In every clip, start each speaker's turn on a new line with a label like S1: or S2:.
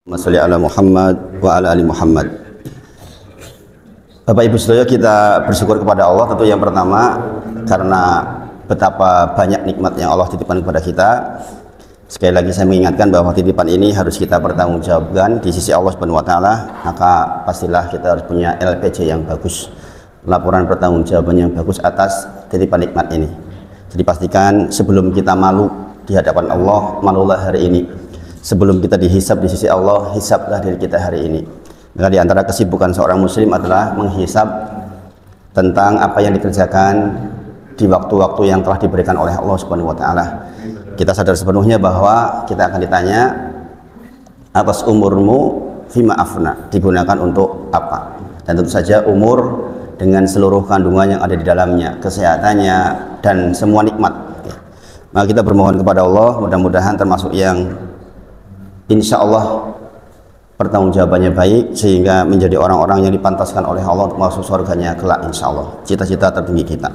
S1: Masya ala Muhammad wa ala ali Muhammad. Bapak Ibu saudara, kita bersyukur kepada Allah tentu yang pertama karena betapa banyak nikmat yang Allah titipkan kepada kita. Sekali lagi saya mengingatkan bahwa titipan ini harus kita pertanggungjawabkan di sisi Allah Subhanahu wa taala, maka pastilah kita harus punya LPJ yang bagus, laporan pertanggungjawaban yang bagus atas titipan nikmat ini. Jadi pastikan sebelum kita malu di hadapan Allah, malulah hari ini. Sebelum kita dihisab di sisi Allah, hisablah diri kita hari ini. Maka di antara kesibukan seorang muslim adalah menghisab tentang apa yang dikerjakan di waktu-waktu yang telah diberikan oleh Allah Subhanahu wa taala. Kita sadar sepenuhnya bahwa kita akan ditanya atas umurmu fima afna, digunakan untuk apa. Dan tentu saja umur dengan seluruh kandungan yang ada di dalamnya, kesehatannya dan semua nikmat. Maka kita bermohon kepada Allah mudah-mudahan termasuk yang insya Allah pertanggungjawabannya baik sehingga menjadi orang-orang yang dipantaskan oleh Allah untuk masuk surganya kelak insya Allah. Cita-cita tertinggi kita.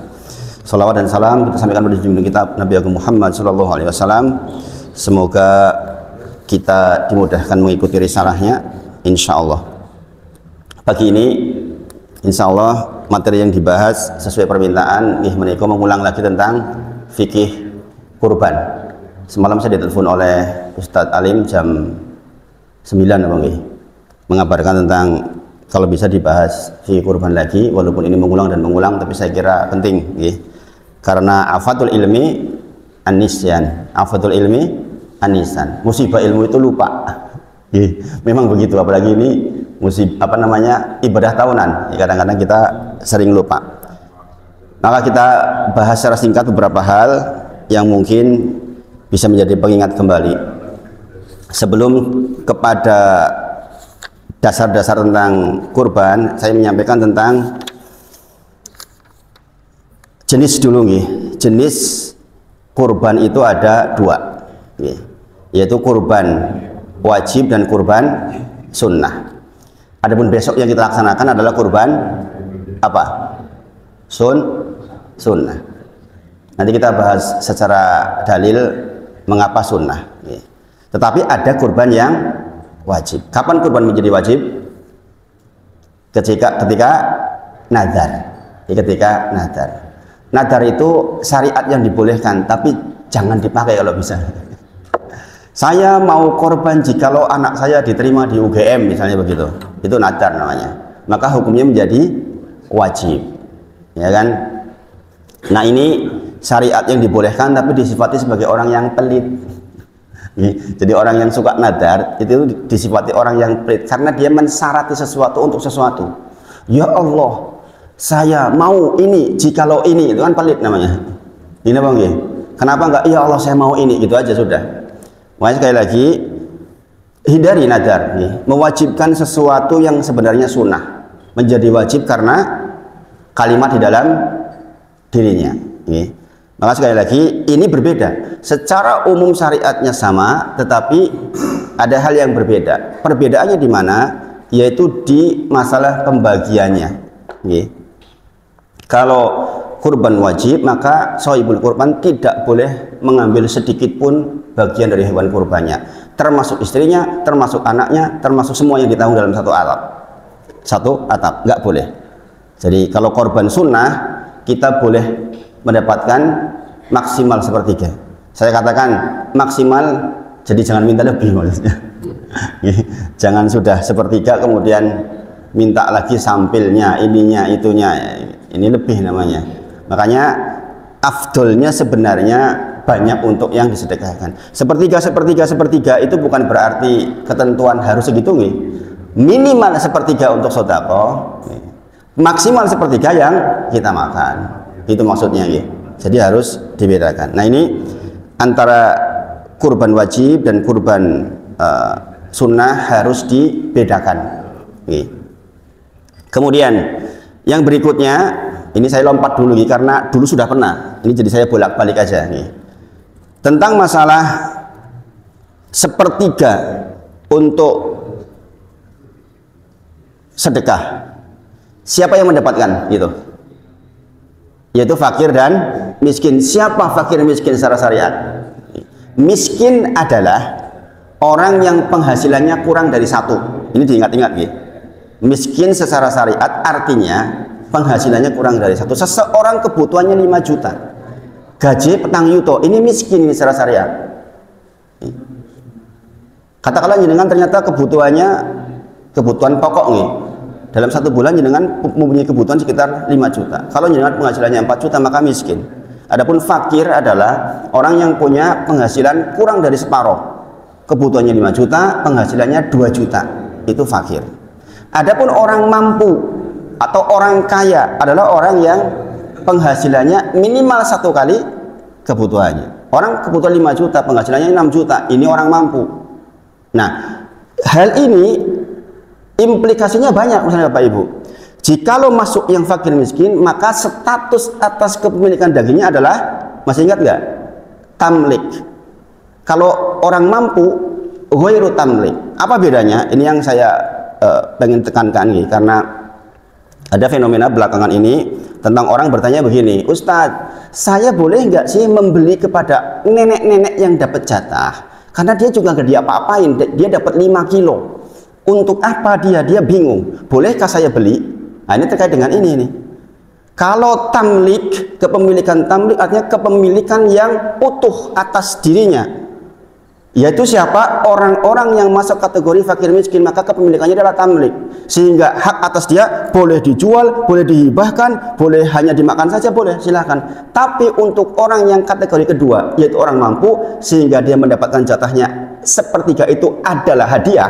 S1: Salawat dan salam kita sampaikan pada junjungan kita Nabi Agung Muhammad Sallallahu Alaihi Wasallam. Semoga kita dimudahkan mengikuti risalahnya insya Allah. Pagi ini insya Allah materi yang dibahas sesuai permintaan menika mengulang lagi tentang fikih kurban. Semalam saya ditelepon oleh Ustadz Alim jam 9 mengabarkan tentang kalau bisa dibahas fikih kurban lagi, walaupun ini mengulang dan mengulang, tapi saya kira penting karena afatul ilmi an-nisyan, afatul ilmi an-nisyan, musibah ilmu itu lupa. Memang begitu, apalagi ini ibadah tahunan, kadang-kadang kita sering lupa. Maka kita bahas secara singkat beberapa hal yang mungkin bisa menjadi pengingat kembali. Sebelum kepada dasar-dasar tentang kurban, saya menyampaikan tentang jenis dulu jenis kurban itu ada dua, yaitu kurban wajib dan kurban sunnah. Adapun besok yang kita laksanakan adalah kurban apa? Sunnah. Nanti kita bahas secara dalil mengapa sunnah. Tetapi ada kurban yang wajib. Kapan kurban menjadi wajib? Ketika nazar. Ketika nazar. Nazar itu syariat yang dibolehkan, tapi jangan dipakai kalau bisa. Saya mau korban jikalau anak saya diterima di UGM misalnya begitu. Itu nazar namanya. Maka hukumnya menjadi wajib. Ya kan? Nah, ini syariat yang dibolehkan tapi disifati sebagai orang yang pelit. Jadi orang yang suka nadar itu disifati orang yang pelit karena dia mensyaratkan sesuatu untuk sesuatu. Ya Allah, saya mau ini jikalau ini, itu kan pelit namanya. Ini bang, kenapa enggak? Ya Allah, saya mau ini, gitu aja sudah. Makanya sekali lagi hindari nadar, mewajibkan sesuatu yang sebenarnya sunnah menjadi wajib karena kalimat di dalam dirinya. Maka sekali lagi ini berbeda. Secara umum syariatnya sama, tetapi ada hal yang berbeda. Perbedaannya di mana? Yaitu di masalah pembagiannya. Kalau kurban wajib, maka shahibul kurban tidak boleh mengambil sedikit pun bagian dari hewan kurbannya, termasuk istrinya, termasuk anaknya, termasuk semua yang ditanggung dalam satu atap, nggak boleh. Jadi kalau korban sunnah kita boleh mendapatkan maksimal sepertiga. Saya katakan maksimal, jadi jangan minta lebih maksudnya. Jangan sudah sepertiga kemudian minta lagi sampilnya, ininya, itunya. Ini lebih namanya. Makanya afdolnya sebenarnya banyak untuk yang disedekahkan. Sepertiga itu bukan berarti ketentuan harus segitu minimal sepertiga untuk sedekah, maksimal sepertiga yang kita makan. Itu maksudnya jadi harus dibedakan. Nah, ini antara kurban wajib dan kurban sunnah harus dibedakan. Kemudian yang berikutnya, ini saya lompat dulu karena dulu sudah pernah, ini jadi saya bolak-balik aja tentang masalah sepertiga untuk sedekah. Siapa yang mendapatkan itu? Yaitu fakir dan miskin. Siapa fakir miskin secara syariat? Miskin adalah orang yang penghasilannya kurang dari satu. Ini diingat-ingat ya. Miskin secara syariat artinya penghasilannya kurang dari satu. Seseorang kebutuhannya 5 juta, gaji petang yuto, ini miskin ini secara syariat. Katakanlah jenengan ternyata kebutuhan pokok nih, dalam satu bulan jenengan mempunyai kebutuhan sekitar 5 juta. Kalau jenengan penghasilannya 4 juta maka miskin. Adapun fakir adalah orang yang punya penghasilan kurang dari separuh, kebutuhannya 5 juta, penghasilannya 2 juta, itu fakir. Adapun orang mampu atau orang kaya adalah orang yang penghasilannya minimal 1 kali kebutuhannya. Orang kebutuhan 5 juta, penghasilannya 6 juta, ini orang mampu. Nah, hal ini implikasinya banyak misalnya Bapak Ibu. Jikalau masuk yang fakir miskin, maka status atas kepemilikan dagingnya adalah, masih ingat nggak? Tamlik. Kalau orang mampu, ghairu tamlik. Apa bedanya? Ini yang saya pengen tekankan nih, karena ada fenomena belakangan ini tentang orang bertanya begini, Ustadz, saya boleh nggak sih membeli kepada nenek-nenek yang dapat jatah? Karena dia juga nggak diapa-apain, dia dapat 5 kilo. Untuk apa dia bingung. Bolehkah saya beli? Nah, ini terkait dengan ini nih. Kalau tamlik, kepemilikan tamlik artinya kepemilikan yang utuh atas dirinya. Yaitu siapa? Orang-orang yang masuk kategori fakir miskin, maka kepemilikannya adalah tamlik. Sehingga hak atas dia boleh dijual, boleh dihibahkan, boleh hanya dimakan saja, boleh, silahkan. Tapi untuk orang yang kategori kedua, yaitu orang mampu, sehingga dia mendapatkan jatahnya sepertiga itu adalah hadiah,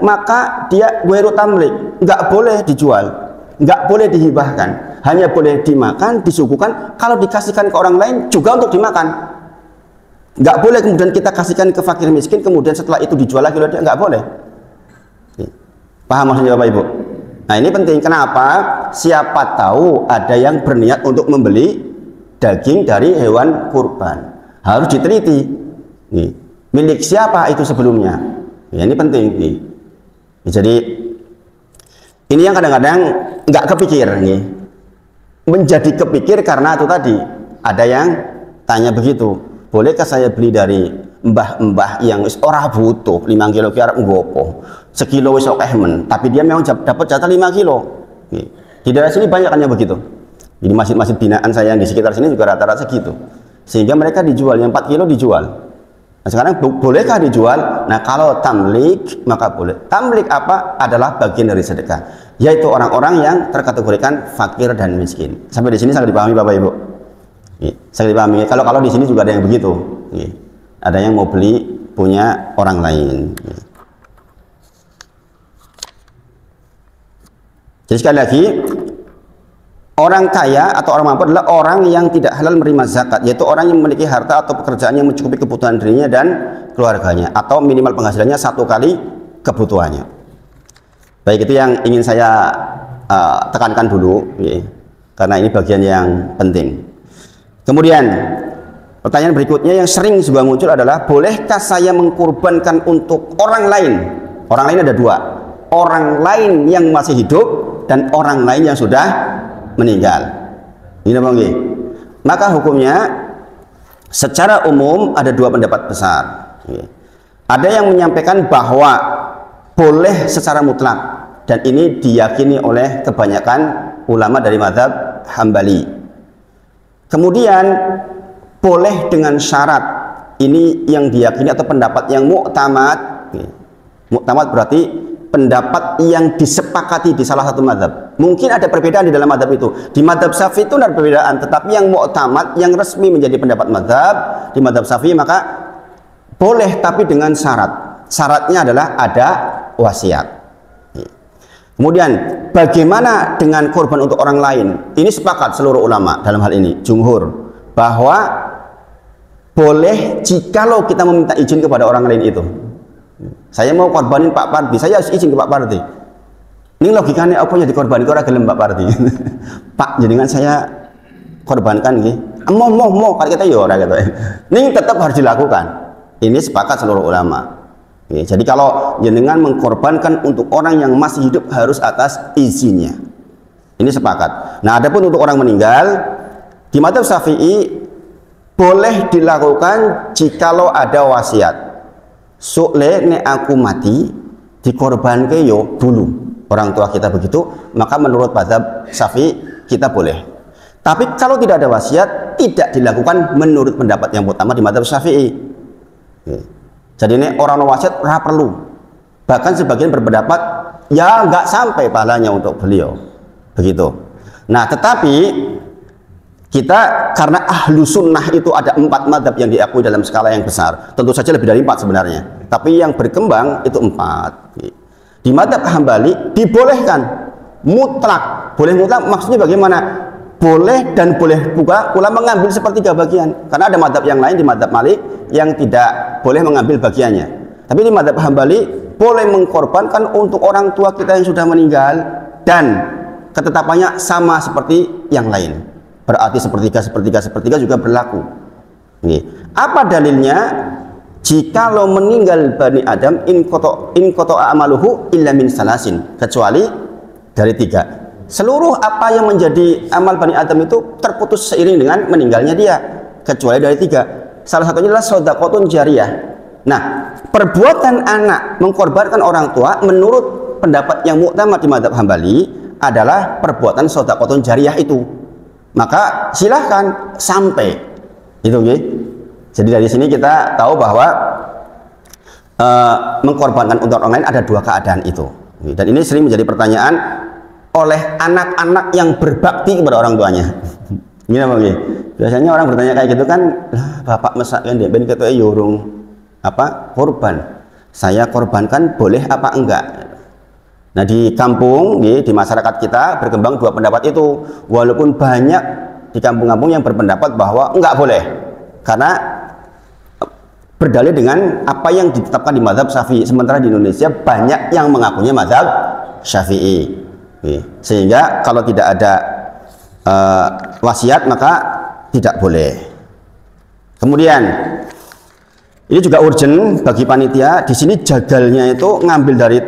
S1: maka dia ghairu tamlik, nggak boleh dijual, nggak boleh dihibahkan, hanya boleh dimakan, disuguhkan. Kalau dikasihkan ke orang lain juga untuk dimakan. Nggak boleh kemudian kita kasihkan ke fakir miskin, kemudian setelah itu dijual lagi oleh dia, nggak boleh. Paham maksudnya Bapak Ibu? Nah, ini penting. Kenapa? Siapa tahu ada yang berniat untuk membeli daging dari hewan kurban. Harus diteliti. Nih, milik siapa itu sebelumnya? Ya, ini penting. Nih. Jadi ini yang kadang-kadang nggak kepikir. Nih. Menjadi kepikir karena itu tadi ada yang tanya begitu. Bolehkah saya beli dari mbah-mbah yang ora butuh 5 kilo ki arep nggopo, sekilo wis akeh men, tapi dia memang dapat jatah 5 kilo. Di daerah sini banyak kan yang begitu. Jadi masjid-masjid binaan saya yang di sekitar sini juga rata-rata segitu. Sehingga mereka dijual yang 4 kilo dijual. Nah, sekarang bolehkah dijual? Nah, kalau tamlik maka boleh. Tamlik apa? Adalah bagian dari sedekah, yaitu orang-orang yang terkategorikan fakir dan miskin. Sampai di sini sangat dipahami Bapak Ibu. Saya dipahami. Kalau di sini juga ada yang begitu. Ada yang mau beli punya orang lain. Jadi sekali lagi, orang kaya atau orang mampu adalah orang yang tidak halal menerima zakat, yaitu orang yang memiliki harta atau pekerjaan yang mencukupi kebutuhan dirinya dan keluarganya, atau minimal penghasilannya 1 kali kebutuhannya. Baik, itu yang ingin saya tekankan dulu, karena ini bagian yang penting. Kemudian pertanyaan berikutnya yang sering juga muncul adalah, bolehkah saya mengkorbankan untuk orang lain? Orang lain ada 2, orang lain yang masih hidup dan orang lain yang sudah meninggal. Ini apa? Maka hukumnya secara umum ada 2 pendapat besar. Ada yang menyampaikan bahwa boleh secara mutlak, dan ini diyakini oleh kebanyakan ulama dari mazhab Hambali. Kemudian boleh dengan syarat, ini yang diyakini atau pendapat yang muktamad. Muktamad berarti pendapat yang disepakati di salah satu mazhab. Mungkin ada perbedaan di dalam mazhab itu. Di mazhab Syafi'i itu ada perbedaan, tetapi yang muktamad, yang resmi menjadi pendapat mazhab di mazhab Syafi'i, maka boleh, tapi dengan syarat. Syaratnya adalah ada wasiat. Kemudian bagaimana dengan korban untuk orang lain? Ini sepakat seluruh ulama dalam hal ini, jumhur, bahwa boleh jikalau kita meminta izin kepada orang lain itu. Saya mau korbanin Pak Pardi, saya harus izin ke Pak Pardi. Ini logikanya apa yang dikorbanin orang gelem Pak Pardi. Pak, jenengan saya korbankan nggih. Mau kalau kita ya ora gitu. Ini tetap harus dilakukan. Ini sepakat seluruh ulama. Jadi kalau jenengan mengkorbankan untuk orang yang masih hidup harus atas izinnya. Ini sepakat. Nah, adapun untuk orang meninggal di mazhab Syafi'i boleh dilakukan jikalau ada wasiat. Sukle nek aku mati dikorbanke yo dulu orang tua kita begitu, maka menurut mazhab Syafi'i kita boleh. Tapi kalau tidak ada wasiat, tidak dilakukan menurut pendapat yang utama di mazhab Syafi'i. Jadi ini orang wasiat ora perlu. Bahkan sebagian berpendapat ya nggak sampai pahalanya untuk beliau. Begitu. Nah, tetapi kita karena ahlu sunnah itu ada 4 madhab yang diakui dalam skala yang besar, tentu saja lebih dari 4 sebenarnya, tapi yang berkembang itu 4. Di madhab Hambali dibolehkan mutlak. Boleh mutlak maksudnya bagaimana? Boleh dan boleh juga pula mengambil sepertiga bagian, karena ada madhab yang lain di madhab Malik yang tidak boleh mengambil bagiannya. Tapi di madhab Hambali boleh mengkorbankan untuk orang tua kita yang sudah meninggal dan ketetapannya sama seperti yang lain. Berarti sepertiga juga berlaku. Apa dalilnya? Jikalau meninggal Bani Adam in koto amaluhu illa min salasin, kecuali dari 3. Seluruh apa yang menjadi amal Bani Adam itu terputus seiring dengan meninggalnya dia, kecuali dari 3. Salah satunya adalah shadaqatun jariyah. Nah, perbuatan anak mengkorbankan orang tua menurut pendapat yang muktamad di mazhab Hambali adalah perbuatan shadaqatun jariyah itu. Maka silahkan sampai itu, okay? Jadi dari sini kita tahu bahwa mengkorbankan untuk orang lain ada 2 keadaan itu. Dan ini sering menjadi pertanyaan oleh anak-anak yang berbakti kepada orang tuanya. Gini apa? Biasanya orang bertanya kayak gitu kan, bapak masak kan dia ben ketua yorung apa korban. Saya korbankan boleh apa enggak? Nah, di kampung, di masyarakat kita berkembang 2 pendapat itu. Walaupun banyak di kampung-kampung yang berpendapat bahwa enggak boleh, karena berdalil dengan apa yang ditetapkan di mazhab Syafi'i. Sementara di Indonesia banyak yang mengakunya mazhab Syafi'i. Sehingga kalau tidak ada wasiat maka tidak boleh. Kemudian ini juga urgent bagi panitia. Di sini jagalnya itu ngambil dari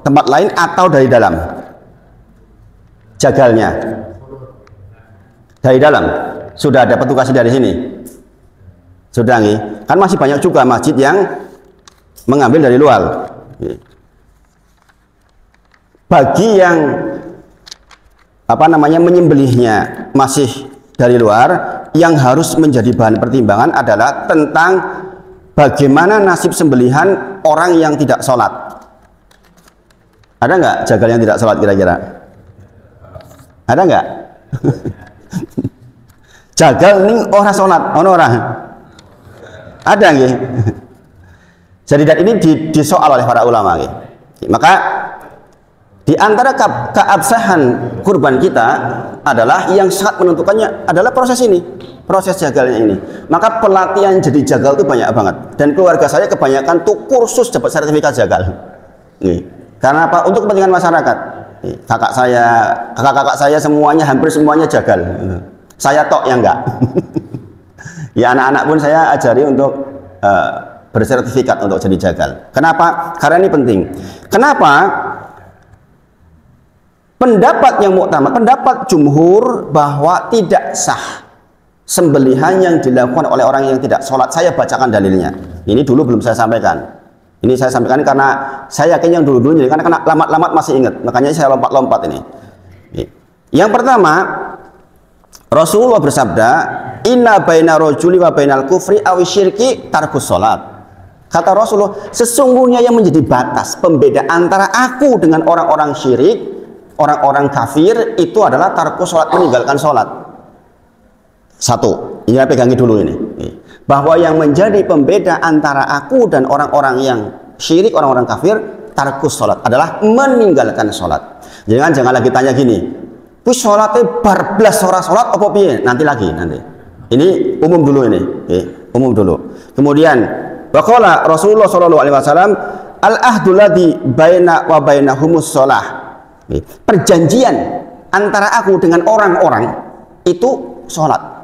S1: tempat lain atau dari dalam? Jagalnya dari dalam. Sudah ada petugas dari sini? Sudah nih. Kan masih banyak juga masjid yang mengambil dari luar. Bagi yang apa namanya menyembelihnya masih dari luar, yang harus menjadi bahan pertimbangan adalah tentang bagaimana nasib sembelihan orang yang tidak sholat. Ada nggak jagal yang tidak sholat kira-kira? Ada nggak? Jagal nih orang sholat, orang ada nggih? Jadi dan ini disoal oleh para ulama nggih. Maka di antara keabsahan kurban kita adalah yang sangat menentukannya adalah proses ini, proses jagalnya ini. Maka pelatihan jadi jagal itu banyak banget. Dan keluarga saya kebanyakan tuh kursus dapat sertifikat jagal. Nih. Karena apa? Untuk kepentingan masyarakat. Kakak-kakak saya semuanya, hampir semuanya jagal. Saya tok yang enggak. Ya anak-anak pun saya ajari untuk bersertifikat untuk jadi jagal. Kenapa? Karena ini penting. Kenapa? Pendapat yang muktamad, pendapat jumhur bahwa tidak sah sembelihan yang dilakukan oleh orang yang tidak sholat. Saya bacakan dalilnya. Ini dulu belum saya sampaikan. Ini saya sampaikan karena saya yakin yang dulu-dulu, karena lama-lama masih ingat, makanya saya lompat-lompat ini. Yang pertama, Rasulullah bersabda, "Inna baina rajuli wa bainal kufri aw syirki tarkus salat." Kata Rasulullah, sesungguhnya yang menjadi batas pembeda antara aku dengan orang-orang syirik, orang-orang kafir itu adalah tarkus salat, meninggalkan salat. Satu, ini pegangi dulu ini. Bahwa yang menjadi pembeda antara aku dan orang-orang yang syirik, orang-orang kafir, tarkus salat adalah meninggalkan salat. Jangan lagi tanya gini, wis sholatnya bar blas ora sholat apa piye? Nanti lagi nanti. Ini umum dulu ini, umum dulu. Kemudian waqala Rasulullah sallallahu alaihi wasallam al-ahdu ladzi baina wa bainahumus shalah. Perjanjian antara aku dengan orang-orang itu sholat.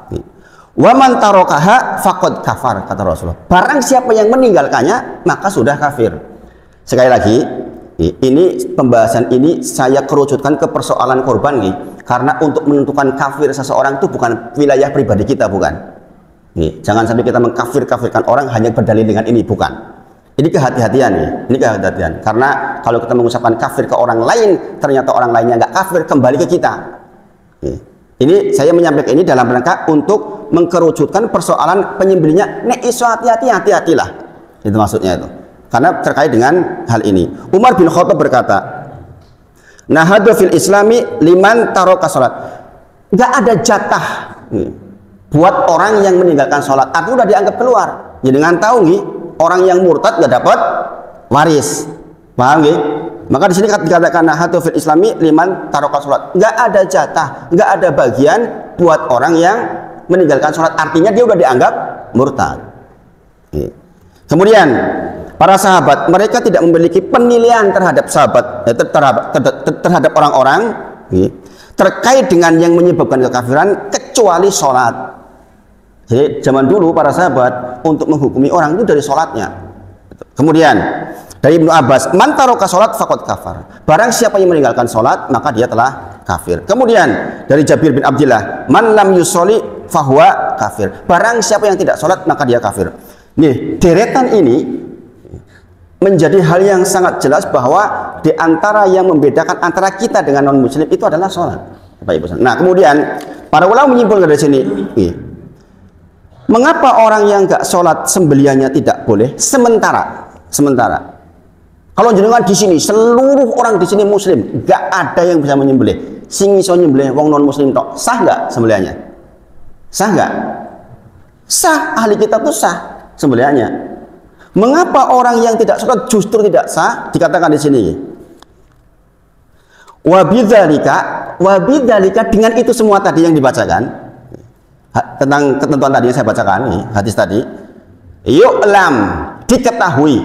S1: Wa man tarakaha faqad kafar, kata Rasulullah. Barang siapa yang meninggalkannya maka sudah kafir. Sekali lagi, ini pembahasan ini saya kerucutkan ke persoalan korban nih, karena untuk menentukan kafir seseorang itu bukan wilayah pribadi kita, bukan. Jangan sampai kita mengkafir-kafirkan orang hanya berdalil dengan ini, bukan. Ini kehati-hatian nih, ini kehati-hatian. Karena kalau kita mengucapkan kafir ke orang lain, ternyata orang lainnya nggak kafir, kembali ke kita. Ini saya menyampaikan ini dalam rangka untuk mengkerucutkan persoalan penyembelihnya. Nek iso hati-hatilah. Itu maksudnya itu. Karena terkait dengan hal ini. Umar bin Khattab berkata, "Nahadu fil Islami liman taraka salat." Nggak ada jatah buat orang yang meninggalkan sholat. Artinya udah dianggap keluar. Jadi dengan tahu nih, orang yang murtad nggak dapat waris. Paham nih? Maka di sini dikatakan nahatu fil Islami liman taraka sholat. Nggak ada jatah, nggak ada bagian buat orang yang meninggalkan sholat. Artinya dia udah dianggap murtad. Kemudian para sahabat mereka tidak memiliki penilaian terhadap sahabat, terhadap orang-orang terkait dengan yang menyebabkan kekafiran kecuali sholat. Jadi zaman dulu para sahabat untuk menghukumi orang itu dari sholatnya. Kemudian dari Ibnu Abbas, man taraka sholat faqad kafar. Barang siapa yang meninggalkan sholat maka dia telah kafir. Kemudian dari Jabir bin Abdillah, man lam yusolli fahuwa kafir. Barang siapa yang tidak sholat maka dia kafir. Nih deretan ini menjadi hal yang sangat jelas bahwa di antara yang membedakan antara kita dengan non muslim itu adalah sholat. Nah kemudian para ulama menyimpulkan dari sini, mengapa orang yang nggak sholat sembelihannya tidak boleh? Sementara kalau jenengan di sini seluruh orang di sini muslim, nggak ada yang bisa menyembelih. Sing iso nyembelih wong non muslim tok. Sah nggak sembelihannya? Sah nggak? Sah, ahli kitab itu sah sembelihannya. Mengapa orang yang tidak sholat justru tidak sah? Dikatakan di sini. Wabidzalika dengan itu semua tadi yang dibacakan tentang ketentuan tadi yang saya bacakan nih, hadis tadi. Yu'lam, diketahui.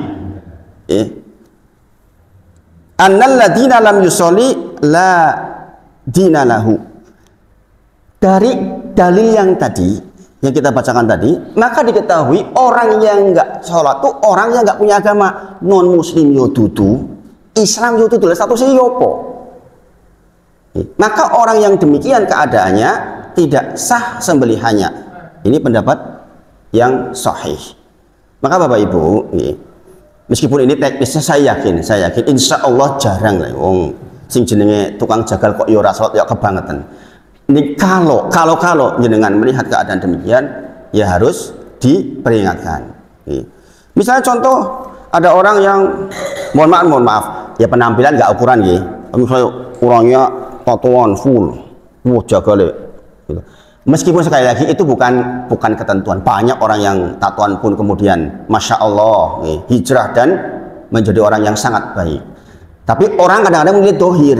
S1: Annal ladzina lam yusolli la dinalahu. Dari dalil yang tadi yang kita bacakan tadi, maka diketahui orang yang enggak sholat tuh orang yang enggak punya agama. Non muslim yo dudu, Islam yo dudu, statusnya yo apa? Maka orang yang demikian keadaannya tidak sah sembelihannya. Ini pendapat yang sahih. Maka Bapak Ibu, meskipun ini teknisnya saya yakin insya Allah jarang lah wong sing jenenge tukang jagal kok yo ora salat ya kebangetan. Ini kalau jenengan melihat keadaan demikian ya harus diperingatkan. Misalnya contoh ada orang yang mohon maaf ya penampilan nggak ukuran ya, misalnya orangnya tatoan full, jagale. Meskipun sekali lagi itu bukan ketentuan. Banyak orang yang tatoan pun kemudian masya Allah hijrah dan menjadi orang yang sangat baik. Tapi orang kadang-kadang melihat dohir,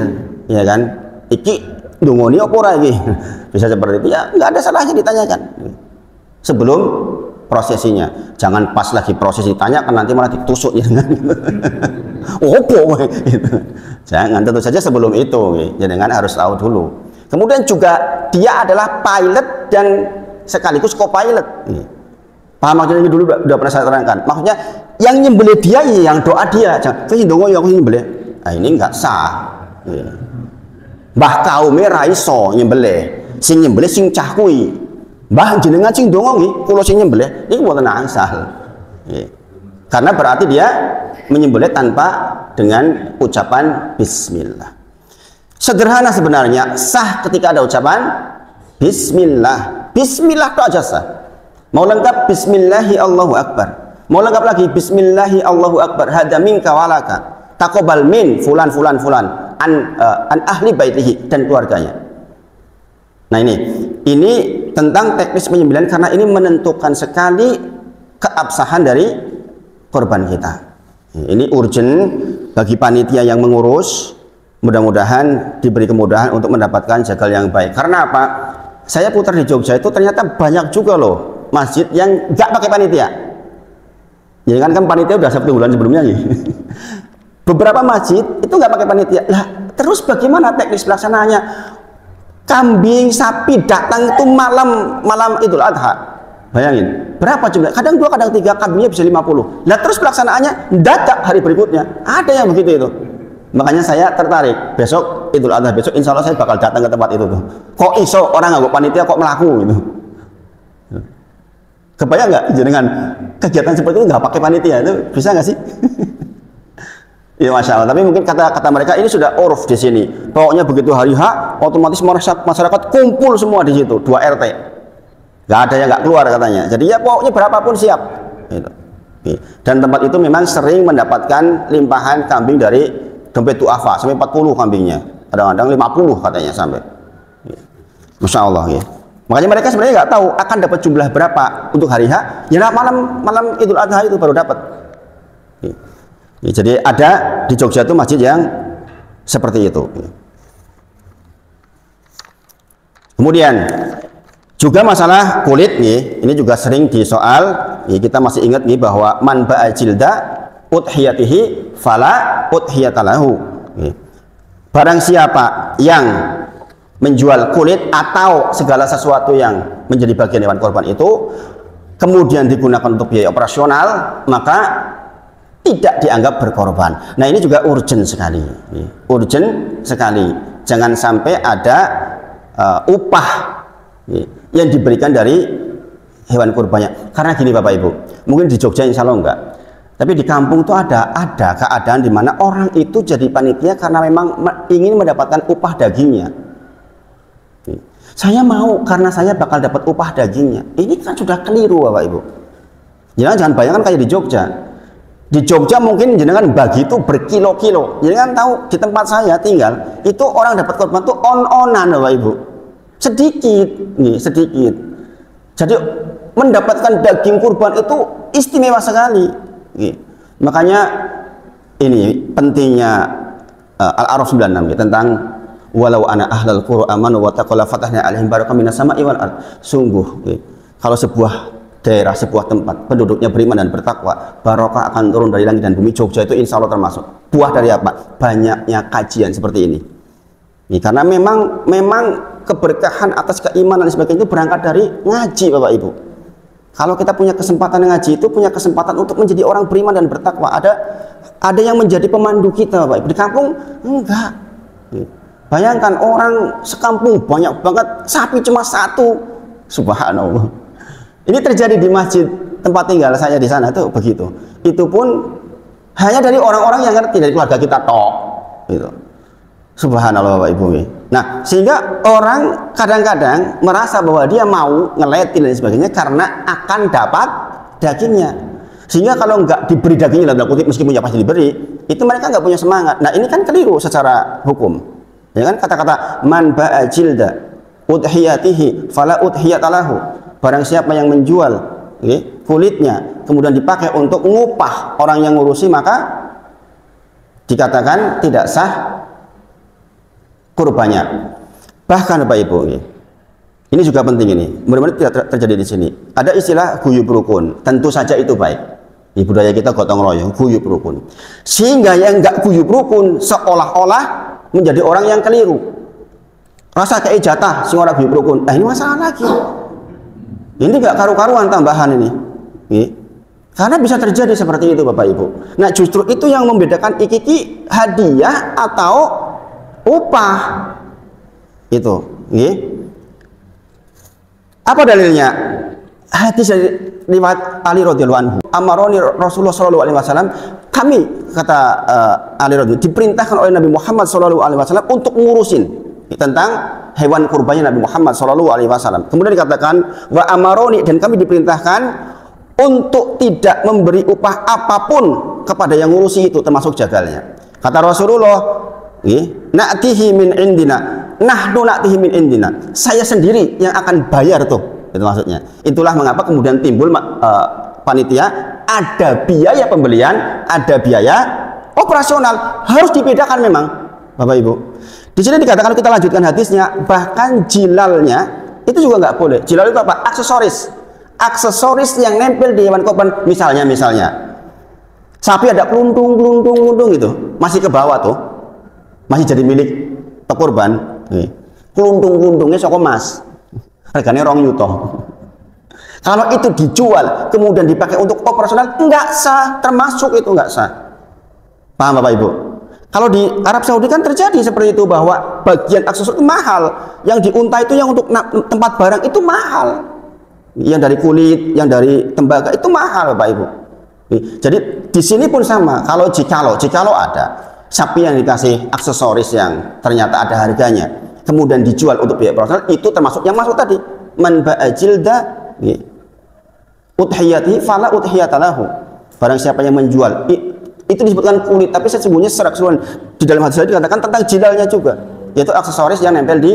S1: ya kan? Iki dungoni apa ora iki? Bisa seperti itu ya, nggak ada salahnya ditanyakan sebelum prosesinya. Jangan pas lagi prosesi ditanyakan nanti malah ditusuk ya dengan opo gitu. Jangan, tentu saja sebelum itu jangan harus tahu dulu. Kemudian juga dia adalah pilot dan sekaligus co-pilot. Paham maksudnya dulu udah pernah saya terangkan. Maksudnya yang nyembelih dia yang doa dia. Jangan dongo yang nyembelih. Nah, ini enggak sah. Mbah kaume ra iso nyembelih. Sing nyembelih sing cah kuwi. Mbah jenengan sing dongo nggih, kula sing nyembelih. Niku mboten asal. Karena berarti dia menyembelih tanpa dengan ucapan bismillah. Sederhana sebenarnya, sah ketika ada ucapan bismillah. Bismillah itu aja sah. Mau lengkap bismillahi Allahu akbar. Mau lengkap lagi bismillahi Allahu akbar. Hada minka walaka. Taqabbal min fulan an ahli baitihi dan keluarganya. Nah ini tentang teknis penyembelihan karena ini menentukan sekali keabsahan dari korban kita. Ini urgent bagi panitia yang mengurus. Mudah-mudahan diberi kemudahan untuk mendapatkan jagal yang baik. Karena apa? Saya putar di Jogja itu ternyata banyak juga loh masjid yang nggak pakai panitia. Ya kan panitia udah 1 bulan sebelumnya nih. Beberapa masjid itu nggak pakai panitia. Lah terus bagaimana teknis pelaksanaannya? Kambing, sapi datang itu malam Idul Adha. Bayangin berapa jumlah? Kadang 2, kadang 3, kambingnya bisa 50. Lah terus pelaksanaannya dadak hari berikutnya. Ada yang begitu itu. Makanya saya tertarik besok Idul Adha besok insya Allah saya bakal datang ke tempat itu tuh. Kok iso orang nggak panitia kok melaku gitu. Kebayang nggak dengan kegiatan seperti itu nggak pakai panitia itu bisa nggak sih? Ya masya Allah. Tapi mungkin kata mereka ini sudah uruf di sini. Pokoknya begitu hari H, otomatis masyarakat kumpul semua di situ, 2 RT. Nggak ada yang nggak keluar katanya. Jadi ya pokoknya berapapun siap. Gitu. Dan tempat itu memang sering mendapatkan limpahan kambing dari dompet duafa sampai 40 kambingnya. Kadang-kadang 50 katanya sampai. Masya Allah ya. Makanya mereka sebenarnya nggak tahu akan dapat jumlah berapa untuk hari H. Ya malam Idul Adha itu baru dapat. Ya, jadi ada di Jogja itu masjid yang seperti itu. Kemudian juga masalah kulit nih, ini juga sering disoal. Kita masih ingat nih bahwa man ba'a jilda udhiyatihi fala udhiyatalahu. Barang siapa yang menjual kulit atau segala sesuatu yang menjadi bagian hewan korban itu kemudian digunakan untuk biaya operasional, maka tidak dianggap berkorban. Nah ini juga urgent sekali, urgent sekali. Jangan sampai ada upah yang diberikan dari hewan kurbannya. Karena gini Bapak Ibu, mungkin di Jogja insya Allah enggak, tapi di kampung itu ada keadaan di mana orang itu jadi panitia karena memang ingin mendapatkan upah dagingnya. Saya mau karena saya bakal dapat upah dagingnya. Ini kan sudah keliru Bapak Ibu. Jangan bayangkan kayak di Jogja. Di Jogja mungkin jenengan bagi itu berkilo-kilo. Jenengan tahu di tempat saya tinggal itu orang dapat korban itu on-onan Bapak Ibu. Sedikit nih, sedikit. Jadi mendapatkan daging kurban itu istimewa sekali. Makanya ini pentingnya Al-A'raf 96 tentang walau ana ahlal qura amanu wa taqalla fatahna alaihim barakah minas sama'i wal ard. Sungguh kalau sebuah daerah, sebuah tempat penduduknya beriman dan bertakwa, barokah akan turun dari langit dan bumi. Jogja itu insya Allah termasuk. Buah dari apa? Banyaknya kajian seperti ini. Karena memang keberkahan atas keimanan dan sebagainya itu berangkat dari ngaji Bapak Ibu. Kalau kita punya kesempatan ngaji itu punya kesempatan untuk menjadi orang beriman dan bertakwa. Ada yang menjadi pemandu kita Bapak Ibu. Di kampung enggak. Bayangkan orang sekampung banyak banget, sapi cuma 1. Subhanallah. Ini terjadi di masjid tempat tinggal saya di sana itu begitu. Itu pun hanya dari orang-orang yang ngerti, dari keluarga kita tok. Gitu. Subhanallah Bapak Ibu. Nah, sehingga orang kadang-kadang merasa bahwa dia mau ngeletin dan sebagainya karena akan dapat dagingnya. Sehingga kalau nggak diberi dagingnya dalam kutip, meskipun ya pasti diberi, itu mereka nggak punya semangat. Nah, ini kan keliru secara hukum. Ya kan kata-kata man ba'a jilda udhiyatihi fala udhiyatalahu. Barang siapa yang menjual kulitnya kemudian dipakai untuk ngupah orang yang ngurusi, maka dikatakan tidak sah kurbannya. Bahkan Bapak Ibu, ini juga penting ini, mudah-mudahan tidak terjadi di sini. Ada istilah guyub rukun, tentu saja itu baik. Di budaya kita gotong royong, guyub rukun. Sehingga yang enggak guyub rukun seolah-olah menjadi orang yang keliru. Rasa kayak jatah sing ora guyub rukun. Nah, ini masalah lagi. Ini enggak karu-karuan tambahan ini. Karena bisa terjadi seperti itu Bapak Ibu. Nah, justru itu yang membedakan iki hadiah atau upah. Itu, apa dalilnya? Hadis dari riwayat Ali radhiyallahu anhu. Amaroni Rasulullah sallallahu alaihi wasallam, kami kata Ali radhiyallahu diperintahkan oleh Nabi Muhammad sallallahu alaihi wasallam untuk ngurusin tentang hewan kurbannya Nabi Muhammad sallallahu alaihi wasallam. Kemudian dikatakan wa amaroni, dan kami diperintahkan untuk tidak memberi upah apapun kepada yang ngurusi itu, termasuk jagalnya. Kata Rasulullah, na'tihi min indina, nahnu na'tihi min indina. Saya sendiri yang akan bayar tuh. Itu maksudnya. Itulah mengapa kemudian timbul panitia, ada biaya pembelian, ada biaya operasional. Harus dibedakan memang Bapak Ibu. Di sini dikatakan, kita lanjutkan hadisnya, bahkan jilalnya itu juga nggak boleh. Jilal itu apa? Aksesoris yang nempel di hewan korban. Misalnya sapi ada keluntung gitu, masih ke bawah tuh, masih jadi milik pekorban. Keluntung-keluntungnya soko mas, harganya 2 juta. Kalau itu dijual kemudian dipakai untuk operasional, nggak sah, termasuk itu nggak sah. Paham Bapak Ibu? Kalau di Arab Saudi kan terjadi seperti itu, bahwa bagian aksesoris itu mahal, yang diunta itu yang untuk tempat barang itu mahal. yang dari kulit, yang dari tembaga itu mahal Bapak Ibu. Jadi di sini pun sama. Kalau jikalau ada sapi yang dikasih aksesoris yang ternyata ada harganya, kemudian dijual untuk biaya operasional, itu termasuk yang masuk tadi. Man ba'ajilda udhiyati fala udhiyatalahu. Barang siapa yang menjual, itu disebutkan kulit, tapi sesungguhnya secara keseluruhan di dalam hadis dikatakan tentang jilalnya juga, yaitu aksesoris yang nempel di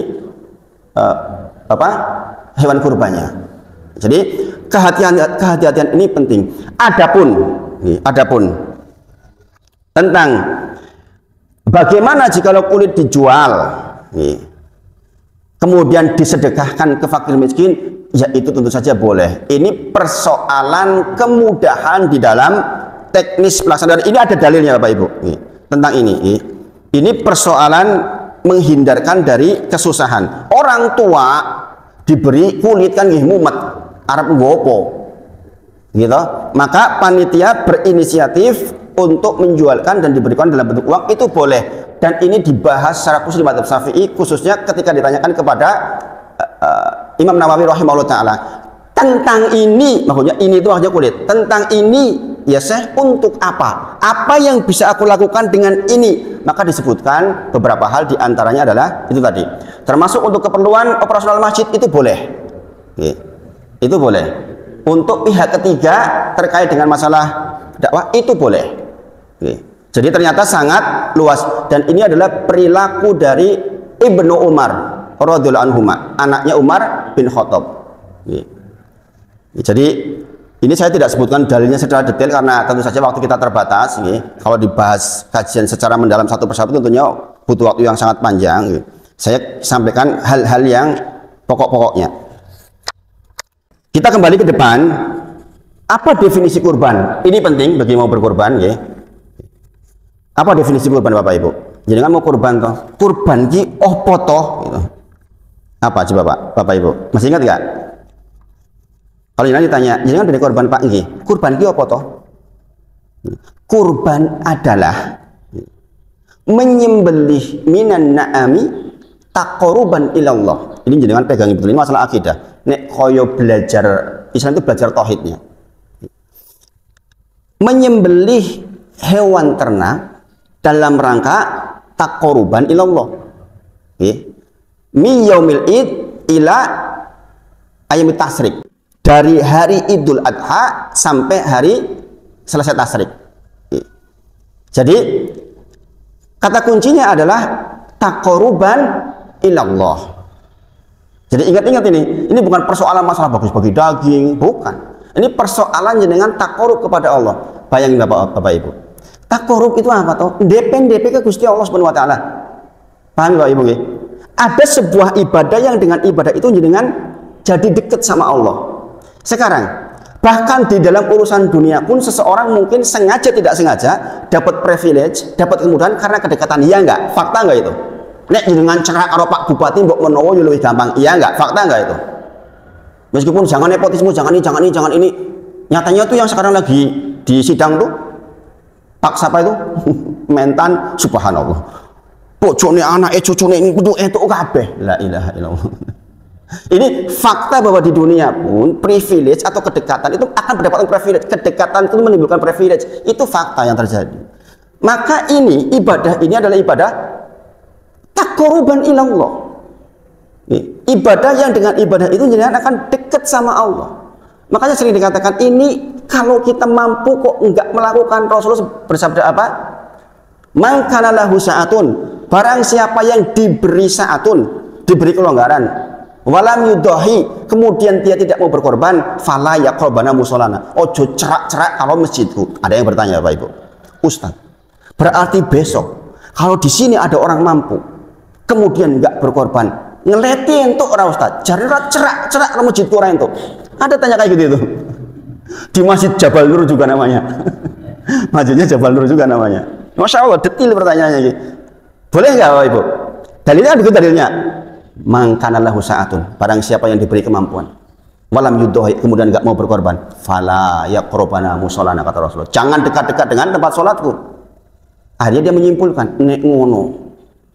S1: hewan kurbannya. Jadi kehati-hatian ini penting. Adapun tentang bagaimana jika kulit dijual, kemudian disedekahkan ke fakir miskin, ya itu tentu saja boleh. Ini persoalan kemudahan di dalam teknis pelaksanaan. Ini ada dalilnya Bapak Ibu tentang ini. Ini persoalan menghindarkan dari kesusahan. Orang tua diberi kulit kan nggih mumet, arep nggopo. Gitu. Maka panitia berinisiatif untuk menjualkan dan diberikan dalam bentuk uang, itu boleh. Dan ini dibahas secara khusus di madzhab Syafi'i, khususnya ketika ditanyakan kepada Imam Nawawi rahimahullah taala tentang ini, maksudnya ini itu maksudnya kulit. Tentang ini ya Syekh, untuk apa? Apa yang bisa aku lakukan dengan ini? Maka disebutkan beberapa hal, diantaranya adalah itu tadi. Termasuk untuk keperluan operasional masjid itu boleh. Itu boleh. Untuk pihak ketiga terkait dengan masalah dakwah itu boleh. Jadi ternyata sangat luas, dan ini adalah perilaku dari Ibnu Umar radhiyallahu anhu, anaknya Umar bin Khattab. Jadi ini saya tidak sebutkan dalilnya secara detail karena tentu saja waktu kita terbatas. Kalau dibahas kajian secara mendalam satu persatu tentunya butuh waktu yang sangat panjang. Saya sampaikan hal-hal yang pokok-pokoknya. Kita kembali ke depan. Apa definisi kurban? Ini penting bagi mau berkurban. Apa definisi kurban Bapak Ibu? Jadi kan mau kurban toh? Kurban ki opo toh? Gitu. Apa coba Bapak Ibu? Masih ingat nggak? Kalau jangan ditanya, jangan dari kurban Pak nggih. Kurban ki opo toh? Kurban adalah menyembelih minan na'ami taqarruban ilallah. Ini jangan pegang betul, ini masalah akidah. Nek koyo belajar Islam itu belajar tauhidnya. Menyembelih hewan ternak dalam rangka taqarruban ilallah. Mi yaumil id ila ayyamit tasyrik. Dari hari Idul Adha sampai hari selesai tasyrik. Jadi kata kuncinya adalah taqarruban ilallah. Jadi ingat-ingat ini bukan persoalan masalah bagus bagi daging, bukan. Ini persoalan jenengan taqarrub kepada Allah. Bayangin Bapak Ibu. Taqarrub itu apa toh? DP ke Gusti Allah Subhanahu wa taala. Paham Bapak Ibu nggih? Ada sebuah ibadah yang dengan ibadah itu jenengan jadi dekat sama Allah. Sekarang, bahkan di dalam urusan dunia pun seseorang mungkin sengaja tidak sengaja dapat privilege, dapat kemudahan karena kedekatan. Iya enggak? Fakta enggak itu? Nek dengan cerak karo Pak Bupati mbok menawa yo lebih gampang. Iya enggak? Fakta enggak itu? Meskipun jangan nepotisme, jangan ini. Nyatanya tuh yang sekarang lagi di sidang tuh Pak siapa itu? Mentan, subhanallah. Bojone anake cucune ini kudu entuk kabeh. La ilaha illallah. Ini fakta bahwa di dunia pun privilege atau kedekatan itu akan mendapatkan privilege. Kedekatan itu menimbulkan privilege. Itu fakta yang terjadi. Maka ini ibadah ini adalah ibadah taqarruban ilallah. Ibadah yang dengan ibadah itu jangan akan dekat sama Allah. Makanya sering dikatakan ini kalau kita mampu kok enggak melakukan. Rasulullah bersabda apa? Man kana lahu sa'atun, barang siapa yang diberi sa'atun, diberi kelonggaran, walam yudahi, kemudian dia tidak mau berkorban, fala yaqrabana musholana. Ojo cerak-cerak kalau masjidku. Ada yang bertanya Bapak Ibu, Ustaz, berarti besok kalau di sini ada orang mampu kemudian enggak berkorban, ngeleti entuk ora Ustaz, jare cerak-cerak kalau masjidku ora entuk. Ada tanya kayak gitu itu. Di Masjid Jabal Nur juga namanya. Masjidnya Jabal Nur juga namanya. Masya Allah, detil pertanyaannya gitu. Boleh nggak Bapak Ibu? Dalilnya ada dalilnya. Mangkana lahu sa'atun, barang siapa yang diberi kemampuan, walam yudahi, kemudian nggak mau berkorban, fala yaqrabana musholana, kata Rasulullah. Jangan dekat-dekat dengan tempat sholatku. Akhirnya dia menyimpulkan, nek ngono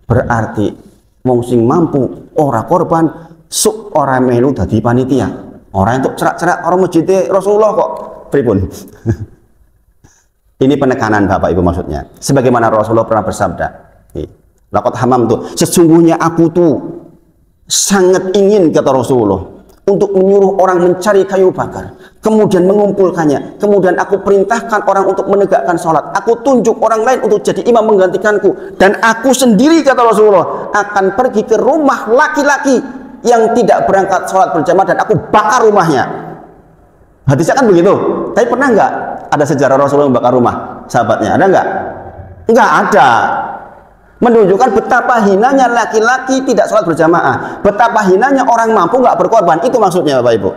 S1: berarti wong sing mampu ora korban, suk ora melu dadi panitia. Orang itu cerak-cerak orang masjid Rasulullah kok pripun. Ini penekanan Bapak Ibu maksudnya. Sebagaimana Rasulullah pernah bersabda, laqad hamam tuh, sesungguhnya aku tuh sangat ingin, kata Rasulullah, untuk menyuruh orang mencari kayu bakar, kemudian mengumpulkannya, kemudian aku perintahkan orang untuk menegakkan sholat, aku tunjuk orang lain untuk jadi imam menggantikanku, dan aku sendiri, kata Rasulullah, akan pergi ke rumah laki-laki yang tidak berangkat sholat berjamaah dan aku bakar rumahnya. Hadisnya kan begitu. Tapi pernah nggak ada sejarah Rasulullah membakar rumah sahabatnya? Ada nggak? Nggak ada. Menunjukkan betapa hinanya laki-laki tidak sholat berjamaah, betapa hinanya orang mampu nggak berkorban. Itu maksudnya Bapak Ibu.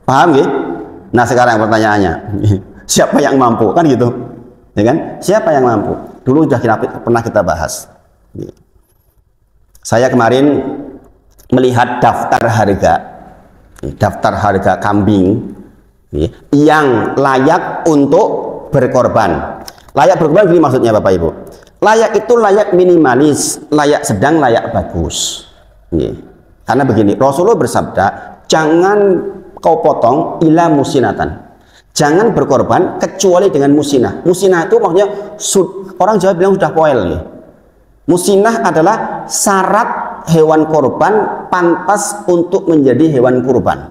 S1: Paham nggih? Nah sekarang pertanyaannya, siapa yang mampu? Kan gitu, ya kan? Siapa yang mampu? Dulu sudah pernah kita bahas. Saya kemarin melihat daftar harga kambing yang layak untuk berkorban. Layak berkorban gini maksudnya Bapak Ibu. Layak itu layak minimalis, layak sedang, layak bagus. Karena begini, Rasulullah bersabda, jangan kau potong ila musinatan. Jangan berkorban kecuali dengan musinah. Musinah itu maksudnya orang Jawa bilang sudah poel. Musinah adalah syarat hewan korban pantas untuk menjadi hewan kurban.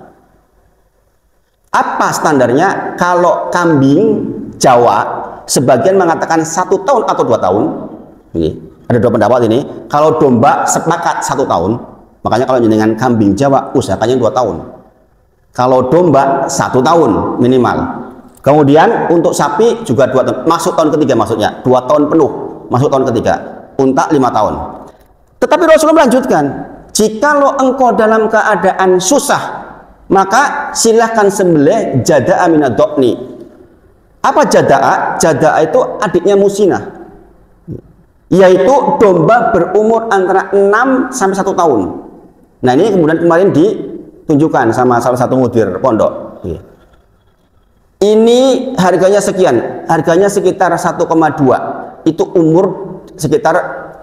S1: Apa standarnya? Kalau kambing Jawa, sebagian mengatakan 1 tahun atau 2 tahun. Ada dua pendapat ini. Kalau domba sepakat 1 tahun, makanya kalau dengan kambing Jawa usahakannya 2 tahun. Kalau domba 1 tahun minimal. Kemudian untuk sapi juga 2 tahun. Masuk tahun ketiga maksudnya 2 tahun penuh. Masuk tahun ketiga. Unta 5 tahun. Tetapi Rasulullah melanjutkan, jikalau engkau dalam keadaan susah, maka silahkan sembelih jada'a minad do'ni. Apa jada'a? Jada'a itu adiknya musinah, yaitu domba berumur antara 6 sampai 1 tahun. Nah ini kemudian kemarin ditunjukkan sama salah satu mudir pondok. Ini harganya sekian, harganya sekitar 1,2. Itu umur sekitar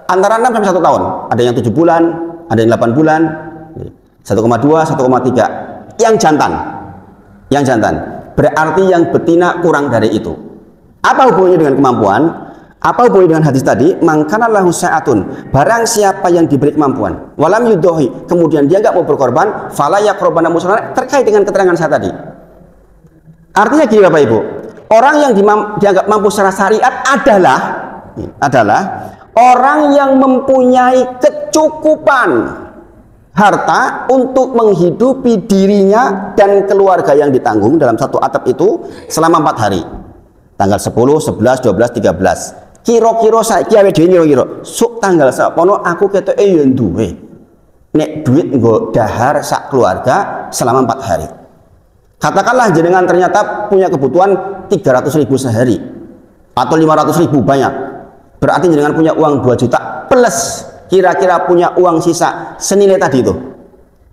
S1: antara 6 sampai 1 tahun. Ada yang 7 bulan, ada yang 8 bulan. 1,2, 1,3. Yang jantan berarti yang betina kurang dari itu. Apa hubungannya dengan kemampuan? Apa hubungannya dengan hadis tadi? Mangkana lahu sa'atun, barang siapa yang diberi kemampuan, walam yudohi, kemudian dia nggak mau berkorban, fala yaqrabana musalla, terkait dengan keterangan saya tadi. Artinya gini Bapak Ibu, orang yang dianggap mampu secara syariat adalah orang yang mempunyai kecukupan harta untuk menghidupi dirinya dan keluarga yang ditanggung dalam satu atap itu selama 4 hari. Tanggal 10, 11, 12, 13. Kira-kira saiki awake dhewe kira-kira sok tanggal sapono aku ketoke yo duwe. Nek duit nggo dahar sak keluarga selama 4 hari. Katakanlah jenengan ternyata punya kebutuhan 300.000 sehari atau 500.000 banyak. Berarti jenengan punya uang 2 juta plus kira-kira punya uang sisa senilai tadi itu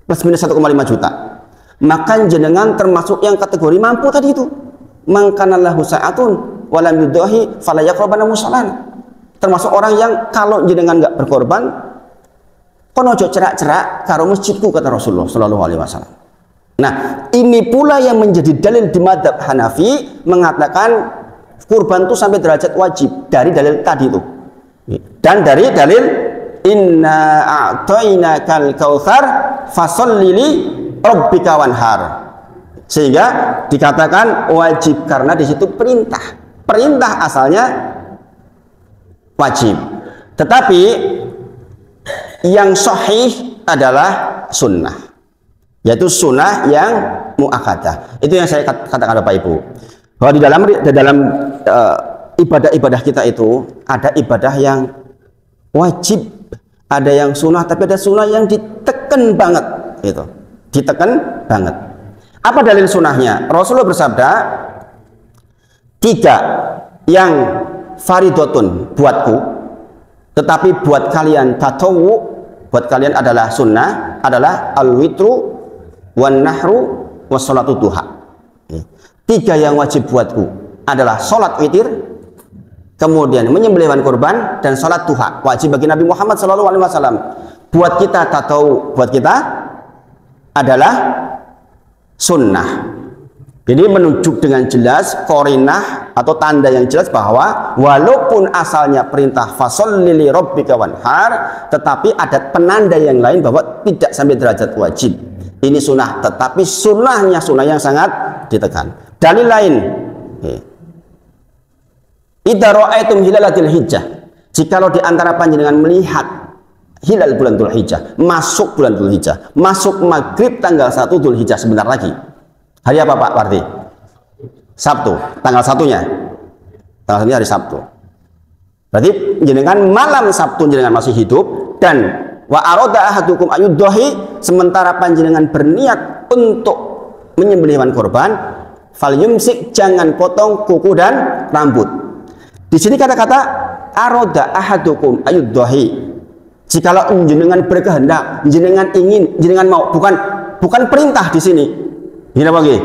S1: plus minus 1,5 juta, maka jenengan termasuk yang kategori mampu tadi itu. Mangkanallahu sa'atun walam yudahi fala yaqrabana musallan, termasuk orang yang kalau jenengan nggak berkorban kono ojo cerak-cerak karo masjidku, kata Rasulullah Shallallahu Alaihi Wasallam. Nah ini pula yang menjadi dalil di madzhab Hanafi mengatakan kurban itu sampai derajat wajib dari dalil tadi itu, dan dari dalil inna a'tainakal kautsar fasholli li rabbika wanhar, sehingga dikatakan wajib karena di situ perintah asalnya wajib, tetapi yang sahih adalah sunnah, yaitu sunnah yang muakkadah. Itu yang saya katakan Bapak Ibu, bahwa di dalam ibadah-ibadah kita itu ada ibadah yang wajib, ada yang sunnah, tapi ada sunnah yang ditekan banget, gitu. Ditekan banget. Apa dalil sunnahnya? Rasulullah bersabda, 3 yang faridotun buatku, tetapi buat kalian tatawu, buat kalian adalah sunnah, adalah al-witru wan nahru was salatu duha. 3 yang wajib buatku adalah sholat witir, kemudian menyembelih hewan kurban, dan sholat duha wajib bagi Nabi Muhammad SAW. Buat kita tahu, buat kita adalah sunnah. Jadi menunjuk dengan jelas qarinah atau tanda yang jelas bahwa walaupun asalnya perintah fasholli li rabbika wanhar, tetapi ada penanda yang lain bahwa tidak sampai derajat wajib. Ini sunnah, tetapi sunnahnya sunnah yang sangat ditekan. Dalil lain, idza ra'aitum hilalatil hijjah, jikalau di antara panjenengan melihat hilal bulan Dzulhijjah, masuk bulan Dzulhijjah, masuk maghrib tanggal 1 Dzulhijjah, sebentar lagi. Hari apa Pak Parti? Sabtu, tanggal 1-nya. Tanggal 1-nya hari Sabtu. Berarti jenengan malam Sabtu jenengan masih hidup, dan wa arada ahadukum ayuddahi, sementara panjenengan berniat untuk menyembelih hewan kurban, fal yumsik, jangan potong kuku dan rambut. Di sini kata-kata arada ahadukum ayuddahi, jikalau jenengan berkehendak, jenengan ingin, jenengan mau, bukan perintah di sini. Ini apa lagi?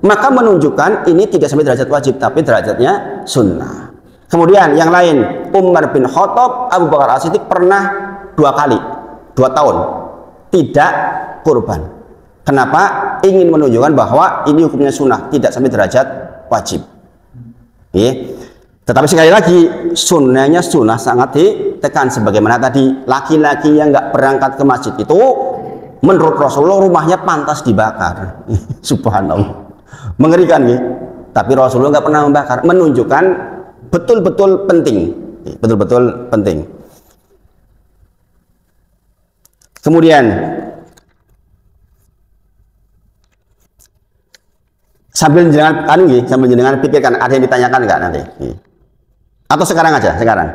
S1: Maka menunjukkan ini tidak sampai derajat wajib, tapi derajatnya sunnah. Kemudian yang lain, Umar bin Khattab, Abu Bakar As-Siddiq pernah 2 kali, 2 tahun tidak kurban. Kenapa? Ingin menunjukkan bahwa ini hukumnya sunnah, tidak sampai derajat wajib. Tetapi sekali lagi, sunnahnya sunnah sangat ditekan. Sebagaimana tadi, laki-laki yang nggak berangkat ke masjid itu menurut Rasulullah rumahnya pantas dibakar. Subhanallah, mengerikan nih. Tapi Rasulullah nggak pernah membakar, menunjukkan betul-betul penting, betul-betul penting. Kemudian sambil jenengan pikirkan, ada yang ditanyakan nggak nanti? Atau sekarang aja, sekarang.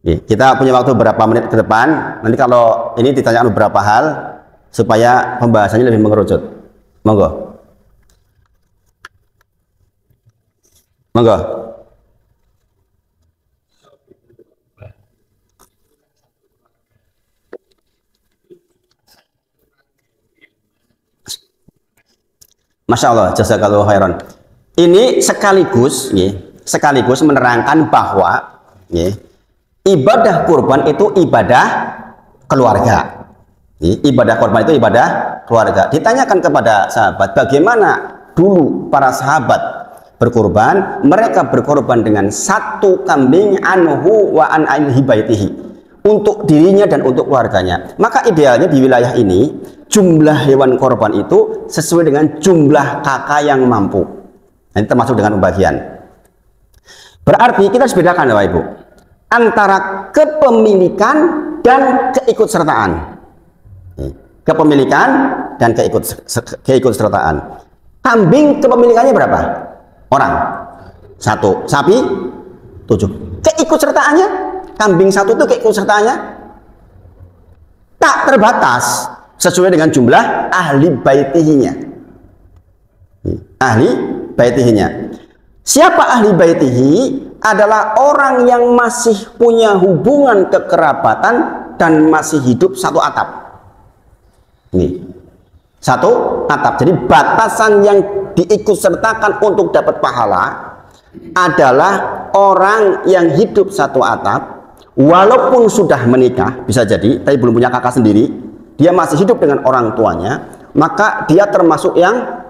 S1: Kita punya waktu beberapa menit ke depan. Nanti kalau ini ditanyakan beberapa hal supaya pembahasannya lebih mengerucut. Monggo. Monggo. Masya Allah, jazakallahu khairan. Ini sekaligus menerangkan bahwa ibadah kurban itu ibadah keluarga. Ibadah kurban itu ibadah keluarga. Ditanyakan kepada sahabat, bagaimana dulu para sahabat berkurban? Mereka berkorban dengan 1 kambing anhu wa an ainihi baitihi, untuk dirinya dan untuk keluarganya. Maka idealnya di wilayah ini jumlah hewan korban itu sesuai dengan jumlah kakak yang mampu. Ini termasuk dengan pembagian. Berarti kita harus bedakan Bapak Ibu antara kepemilikan dan keikutsertaan. Kepemilikan dan keikutsertaan. Kambing kepemilikannya berapa? Orang 1, sapi 7. Keikutsertaannya, kambing 1 itu keikutsertaannya tak terbatas, sesuai dengan jumlah ahli baitihinya. Ahli baitihinya. Siapa ahli baitihi? Adalah orang yang masih punya hubungan kekerabatan dan masih hidup satu atap. Ini satu atap. Jadi batasan yang diikutsertakan untuk dapat pahala adalah orang yang hidup satu atap, walaupun sudah menikah, bisa jadi tapi belum punya kakak sendiri, dia masih hidup dengan orang tuanya, maka dia termasuk yang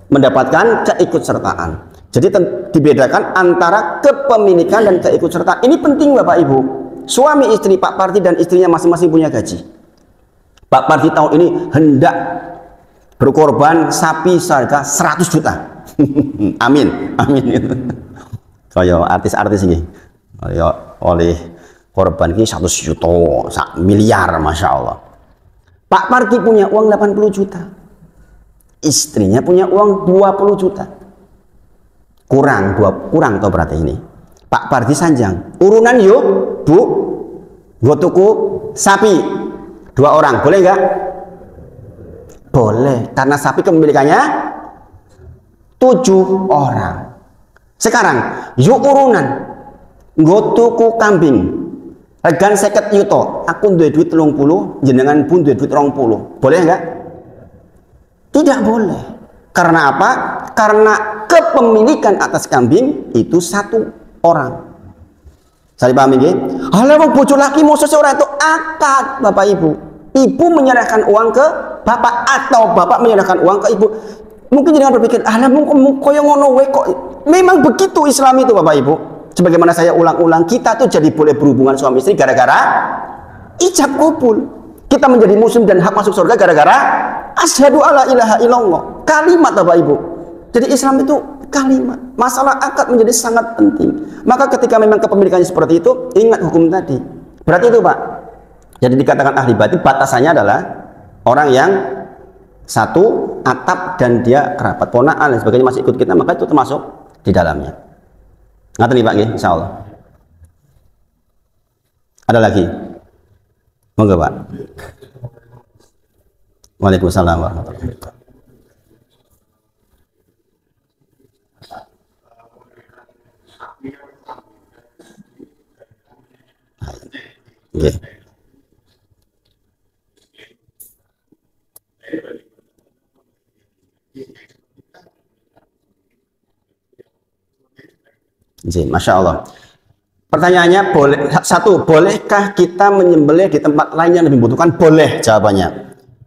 S1: mendapatkan keikutsertaan. Jadi dibedakan antara kepemilikan dan keikutsertaan. Ini penting Bapak Ibu. Suami istri, Pak Parti dan istrinya masing-masing punya gaji. Pak Parti tahun ini hendak berkorban sapi seharga 100 juta. Amin, amin. Kayak artis-artis ini, kayak oleh korban ini 100 juta, 1 miliar, Masya Allah. Pak Parti punya uang 80 juta. Istrinya punya uang 20 juta. Kurang atau berarti ini. Pak Parti sanjang. Urunan yuk, Bu. Gue tuku sapi 2 orang, boleh nggak? Boleh, karena sapi kepemilikannya 7 orang. Sekarang, yuk urunan. Gue tuku kambing. Regan 50 yuto. Aku duwe duit 30, jenengan pun duwe duit 20. Boleh nggak? Tidak boleh. Karena apa? Karena kepemilikan atas kambing itu 1 orang. Saya pahami nggih? Halah wong bojo laki mosok seorang itu akad Bapak Ibu. ibu menyerahkan uang ke bapak atau bapak menyerahkan uang ke ibu. Mungkin jangan berpikir, alah koyo ngono we kok. Memang begitu Islam itu Bapak Ibu. Sebagaimana saya ulang-ulang, kita tuh jadi boleh berhubungan suami istri gara-gara ijab kabul. Kita menjadi muslim dan hak masuk surga gara-gara asyhadu alla ilaha illallah. Kalimat Bapak Ibu. Jadi Islam itu kalimat. Masalah akad menjadi sangat penting. Maka ketika memang kepemilikannya seperti itu, ingat hukum tadi. Berarti itu Pak. Jadi dikatakan ahli batin batasannya adalah orang yang satu atap dan dia kerabat ponakan dan sebagainya masih ikut kita, maka itu termasuk di dalamnya. Ngerti nih Pak nggih, insyaallah. Ada lagi? Monggo Pak. Waalaikumsalam warahmatullahi wabarakatuh. Oke. Masya Allah. Pertanyaannya, bolehkah kita menyembelih di tempat lain yang lebih membutuhkan? Boleh jawabannya.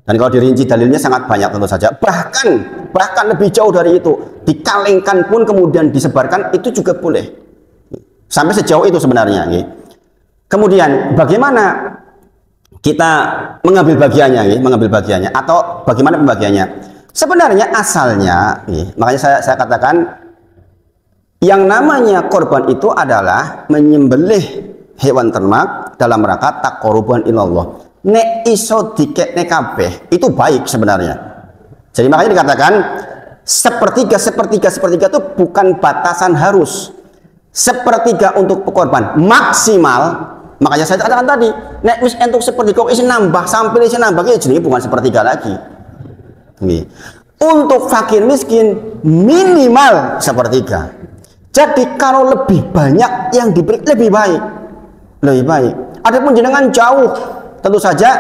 S1: Dan kalau dirinci dalilnya sangat banyak tentu saja. Bahkan lebih jauh dari itu, dikalengkan pun kemudian disebarkan itu juga boleh. Sampai sejauh itu sebenarnya. Kemudian bagaimana kita mengambil bagiannya, atau bagaimana pembagiannya? Sebenarnya asalnya, makanya saya katakan yang namanya korban itu adalah menyembelih hewan ternak dalam rangka taqarruban ilallah. Nek iso dikekne kabeh itu baik sebenarnya. Jadi makanya dikatakan sepertiga itu bukan batasan harus. Sepertiga untuk korban maksimal. Makanya saya katakan tadi, nek wis entuk sepertiga isi nambah sampai isi nambah ya jenenge bukan sepertiga lagi. Untuk fakir miskin minimal sepertiga. Jadi kalau lebih banyak yang diberi lebih baik. Adapun jenengan jauh, tentu saja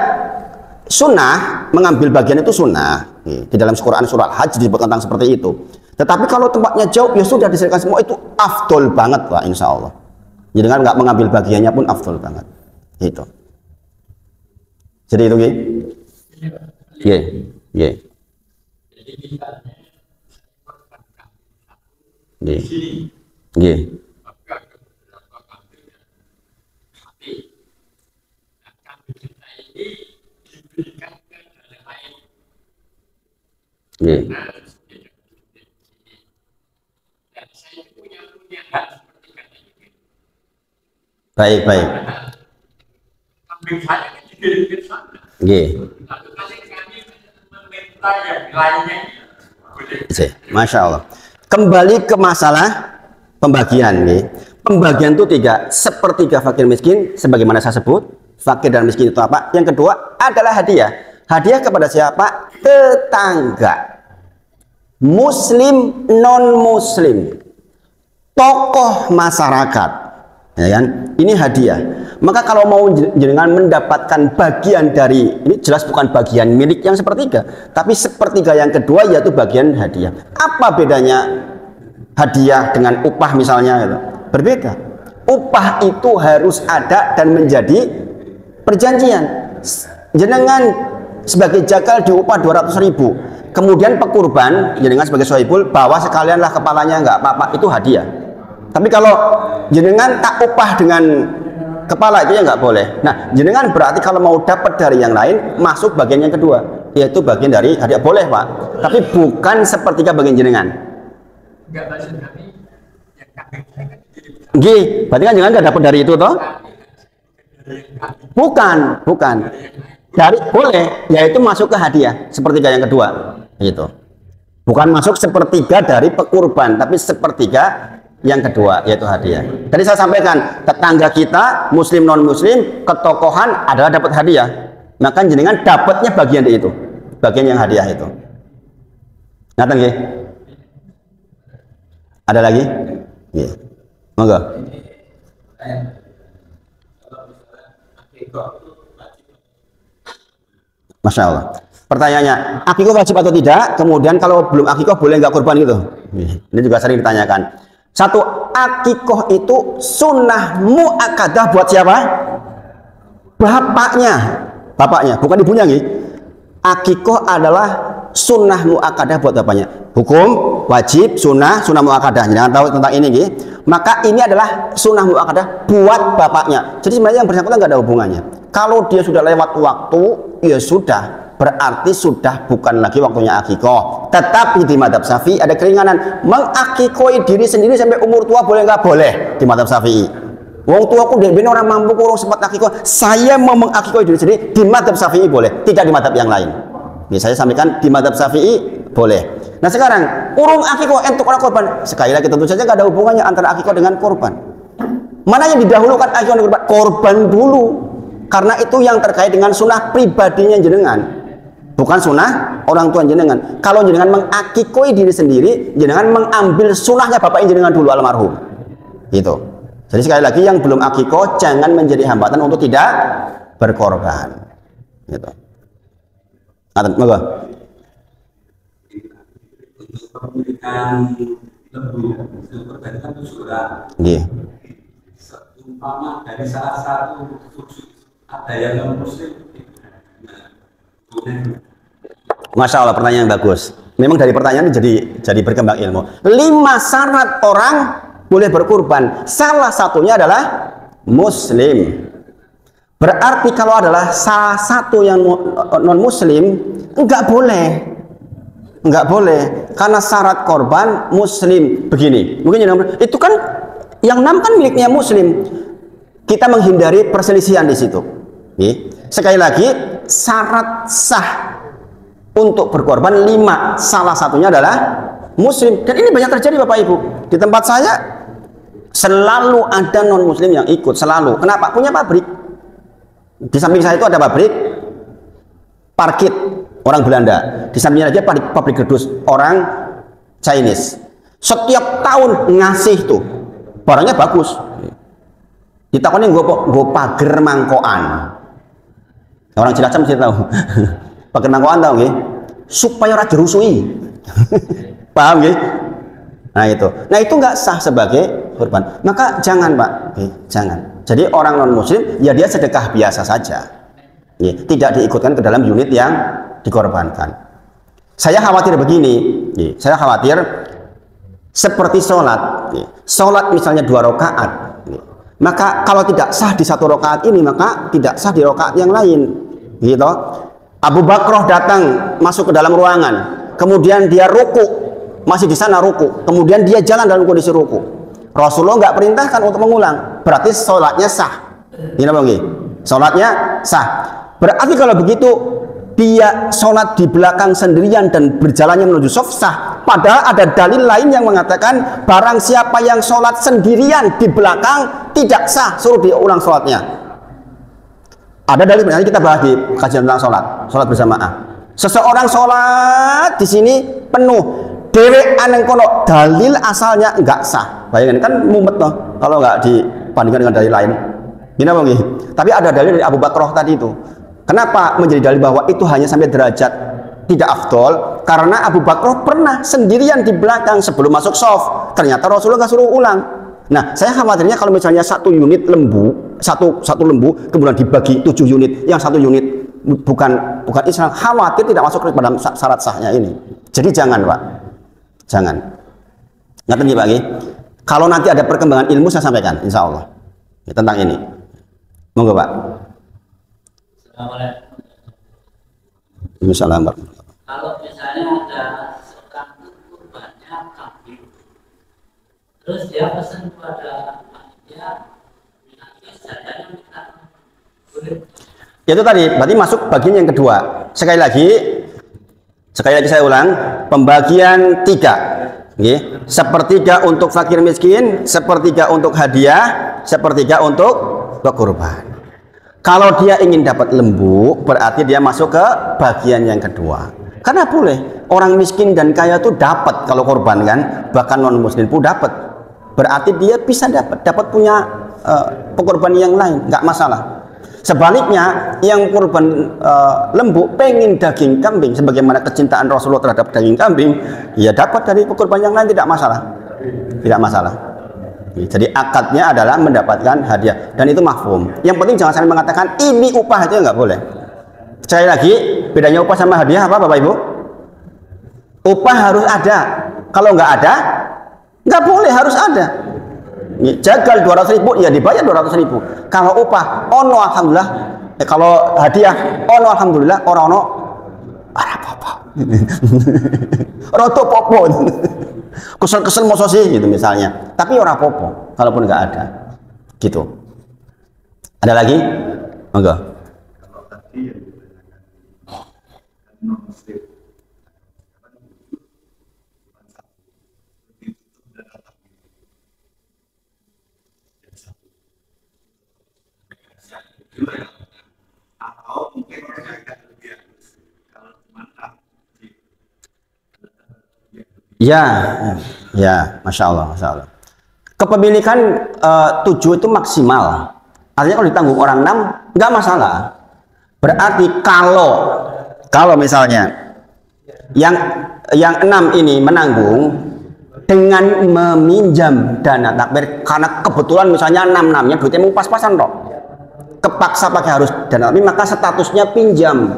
S1: sunnah mengambil bagian itu sunnah. Di dalam Quran surah Al-Hajj disebut tentang seperti itu. Tetapi kalau tempatnya jauh ya sudah disediakan semua, itu afdol banget Pak, insya Allah. Jenengan nggak mengambil bagiannya pun afdol banget. Itu. Jadi itu baik. Masya Allah. Kembali ke masalah pembagian. Pembagian itu 3, sepertiga fakir miskin, sebagaimana saya sebut. Fakir dan miskin itu apa? Yang kedua adalah hadiah. Hadiah kepada siapa? Tetangga. Muslim, non muslim, tokoh masyarakat, ya kan? Ini hadiah. Maka kalau mau jenengan mendapatkan bagian dari ini, jelas bukan bagian milik yang sepertiga, tapi sepertiga yang kedua yaitu bagian hadiah. Apa bedanya hadiah dengan upah misalnya? Berbeda. Upah itu harus ada dan menjadi perjanjian. Jenengan sebagai jakal diupah 200.000. Kemudian pekurban, jenengan sebagai sohibul bawa sekalianlah kepalanya, nggak apa-apa, itu hadiah. Tapi kalau jenengan tak upah dengan kepala itu ya nggak boleh. Nah, jenengan berarti kalau mau dapat dari yang lain masuk bagian yang kedua, yaitu bagian dari hadiah, boleh Pak. Tapi bukan sepertiga bagian jenengan. Berarti kan jenengan nggak dapat dari itu toh? Bukan. Dari boleh, yaitu masuk ke hadiah sepertiga yang kedua, gitu. Bukan masuk sepertiga dari pekurban, tapi sepertiga yang kedua yaitu hadiah. Tadi saya sampaikan tetangga kita muslim non muslim ketokohan adalah dapat hadiah, maka jenengan dapatnya bagian dari itu, bagian yang hadiah itu. Ngaten nggih? Ada lagi? Nggih. Monggo. Masya Allah. Pertanyaannya, akikoh wajib atau tidak? Kemudian kalau belum akikoh boleh nggak kurban gitu? Ini juga sering ditanyakan. Satu, akikoh itu sunnah mu'akkadah buat siapa? Bapaknya. bapaknya, bukan ibunya nggih. Akikoh adalah sunnah muakkadah buat bapaknya. Hukum wajib, sunnah muakkadah. Jangan tahu tentang ini nggih. Maka ini adalah sunnah muakkadah buat bapaknya. Jadi sebenarnya yang bersangkutan nggak ada hubungannya. Kalau dia sudah lewat waktu, ya sudah, berarti sudah bukan lagi waktunya akikoh. Tetapi di madzhab Syafi'i ada keringanan, mengakikoi diri sendiri sampai umur tua boleh nggak boleh di madzhab Syafi'i. Wong tuaku dia benar orang mampu kurang sempat akikoh, saya mau mengakikoi diri sendiri di madzhab Syafi'i boleh, tidak di madzhab yang lain. Ini saya sampaikan di madzhab Syafi'i boleh. Nah sekarang urung akikoh entuk orang korban, sekali lagi tentu saja nggak ada hubungannya antara akikoh dengan korban. Mana yang didahulukan akikoh dan korban? Korban dulu, karena itu yang terkait dengan sunnah pribadinya jenengan, bukan sunnah orang tua jenengan. Kalau jenengan mengakikoi diri sendiri, jenengan mengambil sunnahnya bapak jenengan dulu almarhum. Gitu. Jadi sekali lagi yang belum akikoh jangan menjadi hambatan untuk tidak berkorban. Gitu. Moga.
S2: Untuk pemilikan lembu, berarti kan 7 orang.
S1: Iya.
S2: Seumpama dari salah satu 7 ada yang non muslim.
S1: Masya Allah, pertanyaan yang bagus. Memang dari pertanyaan ini jadi berkembang ilmu. 5 syarat orang boleh berkurban, salah satunya adalah muslim. Berarti kalau adalah salah satu yang non muslim enggak boleh karena syarat korban muslim. Begini, mungkin itu kan yang 6 kan miliknya muslim, kita menghindari perselisihan di situ. Sekali lagi, syarat sah untuk berkorban 5, salah satunya adalah muslim. Dan ini banyak terjadi Bapak Ibu. Di tempat saya selalu ada non muslim yang ikut, selalu. Kenapa? Punya pabrik. Di samping saya itu ada pabrik parkit orang Belanda, di sampingnya aja pabrik kerdus orang Chinese. Setiap tahun ngasih tuh barangnya bagus. Ditakoni gue pager mangkoan. Orang Cilacap mesti tahu. Pager mangkoan tahu nggih? Supaya ora dirusui. Paham nggih? Nah itu nggak sah sebagai korban. Maka jangan Pak, jangan. Jadi orang non muslim ya dia sedekah biasa saja, tidak diikutkan ke dalam unit yang dikorbankan. Saya khawatir begini, saya khawatir seperti sholat, sholat misalnya 2 rakaat, maka kalau tidak sah di 1 rakaat ini maka tidak sah di rakaat yang lain, gitu. Abu Bakroh datang masuk ke dalam ruangan, kemudian dia ruku, masih di sana ruku, kemudian dia jalan dalam kondisi ruku. Rasulullah nggak perintahkan untuk mengulang, berarti sholatnya sah. Ini apa nggih? Sholatnya sah. Berarti kalau begitu dia sholat di belakang sendirian dan berjalannya menuju shaf sah. Padahal ada dalil lain yang mengatakan barang siapa yang sholat sendirian di belakang tidak sah, suruh diulang sholatnya. Ada dalil, misalnya kita bahas di kajian tentang sholat berjamaah. Seseorang sholat di sini penuh. Dewean yang kono dalil asalnya enggak sah. Bayangin kan mumet toh kalau enggak dibandingkan dengan dalil lain. Gini apa nggih? Tapi ada dalil dari Abu Bakroh tadi itu. Kenapa menjadi dalil bahwa itu hanya sampai derajat tidak afdol? Karena Abu Bakroh pernah sendirian di belakang sebelum masuk shaf. Ternyata Rasulullah nggak suruh ulang. Nah, saya khawatirnya kalau misalnya 1 unit lembu, satu lembu kemudian dibagi 7 unit, yang 1 unit bukan Islam, khawatir tidak masuk ke dalam syarat sahnya ini. Jadi jangan Pak. Jangan. Ngerti nggih Pak nggih? Kalau nanti ada perkembangan ilmu saya sampaikan insya Allah tentang ini. Monggo Pak. Assalamualaikum.
S3: Kalau misalnya ada seorang kurbannya kambing, terus dia pesan kepada panitia nanti saya minta boleh.
S1: Itu tadi berarti masuk bagian yang kedua. Sekali lagi saya ulang, pembagian 3, sepertiga untuk fakir miskin, sepertiga untuk hadiah, sepertiga untuk kurban. Kalau dia ingin dapat lembu, berarti dia masuk ke bagian yang kedua. Karena boleh, orang miskin dan kaya itu dapat kalau korban kan, bahkan non muslim pun dapat. Berarti dia bisa dapat punya pekorban yang lain, nggak masalah. Sebaliknya, yang kurban lembu pengen daging kambing, sebagaimana kecintaan Rasulullah terhadap daging kambing, ya dapat dari kurban yang lain, tidak masalah. Tidak masalah. Jadi akadnya adalah mendapatkan hadiah, dan itu mafhum. Yang penting jangan sampai mengatakan ini upah, itu nggak boleh. Sekali lagi, bedanya upah sama hadiah apa Bapak Ibu? Upah harus ada. Kalau nggak ada, nggak boleh, harus ada. Jagal 200.000, ya dibayar 200.000. Kalau upah, ono alhamdulillah. Kalau hadiah, ono alhamdulillah. Orang ono, ada apa-apa. Orang tuh popo. Kesel-kesel mau sih gitu misalnya. Tapi orang popo, kalaupun nggak ada. Gitu. Ada lagi? Enggak.
S2: Atau mungkin agak lebih kalau mantap.
S1: Ya, ya, masya Allah, masya Allah. Kepemilikan 7 itu maksimal. Artinya kalau ditanggung orang 6 nggak masalah. Berarti kalau misalnya yang 6 ini menanggung dengan meminjam dana takmir, karena kebetulan misalnya 6-6-nya duitnya mau pas-pasan toh, kepaksa pakai harus dana takmir, maka statusnya pinjam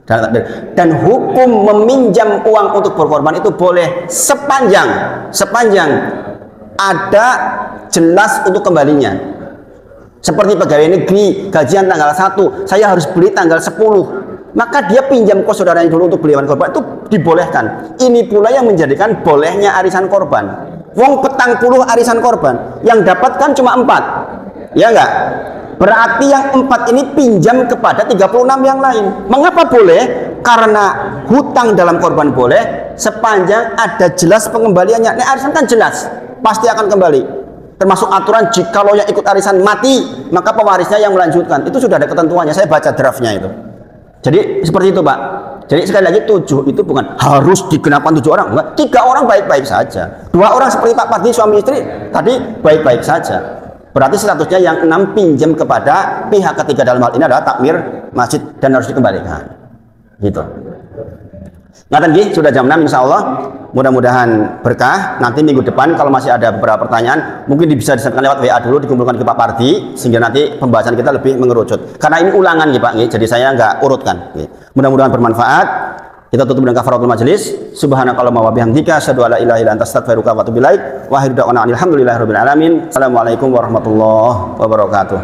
S1: dana takmir. Dan hukum meminjam uang untuk berkorban itu boleh sepanjang ada jelas untuk kembalinya. Seperti pegawai negeri, gajian tanggal 1, saya harus beli tanggal 10, maka dia pinjam ke saudaranya dulu untuk beli hewan korban, itu dibolehkan. Ini pula yang menjadikan bolehnya arisan korban. Wong petang puluh arisan korban, yang dapatkan cuma 4, ya enggak? Berarti yang 4 ini pinjam kepada 36 yang lain. Mengapa boleh? Karena hutang dalam korban boleh sepanjang ada jelas pengembaliannya. Nah, arisan kan jelas, pasti akan kembali. Termasuk aturan jikalau yang ikut arisan mati, maka pewarisnya yang melanjutkan. Itu sudah ada ketentuannya. Saya baca draftnya itu. Jadi seperti itu Pak. Jadi sekali lagi 7 itu bukan harus digenapkan 7 orang. Enggak. 3 orang baik-baik saja. 2 orang seperti Pak Pardi suami istri tadi baik-baik saja. Berarti statusnya yang 6 pinjam kepada pihak ketiga, dalam hal ini adalah takmir masjid, dan harus dikembalikan. Gitu. Ngaten nggih, sudah jam 6 insya Allah. Mudah-mudahan berkah. Nanti minggu depan kalau masih ada beberapa pertanyaan, mungkin bisa disampaikan lewat WA dulu, dikumpulkan ke Pak Pardi, sehingga nanti pembahasan kita lebih mengerucut. Karena ini ulangan Pak, jadi saya nggak urutkan. Mudah-mudahan bermanfaat. Kita tutup dengan kafaratul majelis. Subhanakallahumma wa bihamdika, asyhadu an la ilaha illa anta, astaghfiruka wa atubu ilaik. Wa akhiru da'wana alhamdulillahirabbil alamin. Assalamualaikum warahmatullahi wabarakatuh.